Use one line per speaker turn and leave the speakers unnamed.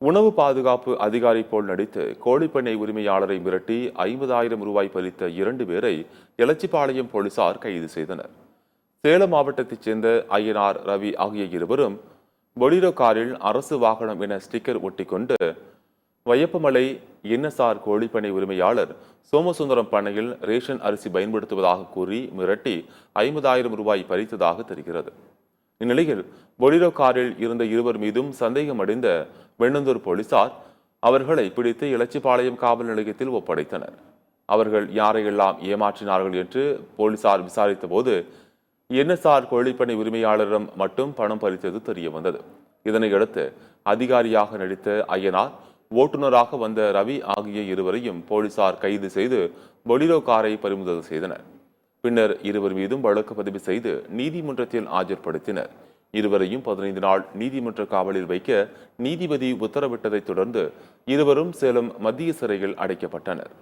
உணவு பாதுகாப்பு அதிகாரி போல் நடித்து கோழிப்பண்ணை உரிமையாளரை மிரட்டி 50,000 ரூபாய் பறித்த 2 பேரை எலச்சிபாளையம் போலீசார் கைது செய்தனர். சேலம் மாவட்டத்தைச் சேர்ந்த ஐயனார், ரவி ஆகிய இருவரும் பொலிரோ காரில் அரசு வாகனம் என ஸ்டிக்கர் ஒட்டிக்கொண்டு வையப்பமலை என்எஸ்ஆர் கோழிப்பண்ணை உரிமையாளர் சோமசுந்தரம் பண்ணையில் ரேஷன் அரிசி பயன்படுத்துவதாக கூறி மிரட்டி 50,000 ரூபாய் பறித்ததாக தெரிகிறது. இந்நிலையில் பொலிரோ காரில் இருந்த இருவர் மீதும் சந்தேகமடைந்த வெண்ணந்தூர் போலீசார் அவர்களை பிடித்து எலச்சிபாளையம் காவல் நிலையத்தில் ஒப்படைத்தனர். அவர்கள் யாரையெல்லாம் ஏமாற்றினார்கள் என்று போலீசார் விசாரித்த போது என்எஸ்ஆர் கோழிப்பண்ணை உரிமையாளரிடம் மட்டும் பணம் பறித்தது தெரிய வந்தது. இதனையடுத்து அதிகாரியாக நடித்த ஐயனார், ஓட்டுநராக வந்த ரவி ஆகிய இருவரையும் போலீசார் கைது செய்து பொலிரோ காரை பறிமுதல் செய்தனர். பின்னர் இருவர் மீதும் வழக்கு பதிவு செய்து நீதிமன்றத்தில் ஆஜர்படுத்தினர். இருவரையும் 15 நாள் நீதிமன்ற காவலில் வைக்க நீதிபதி உத்தரவிட்டதைத் தொடர்ந்து இருவரும் சேலம் மத்திய சிறையில் அடைக்கப்பட்டனர்.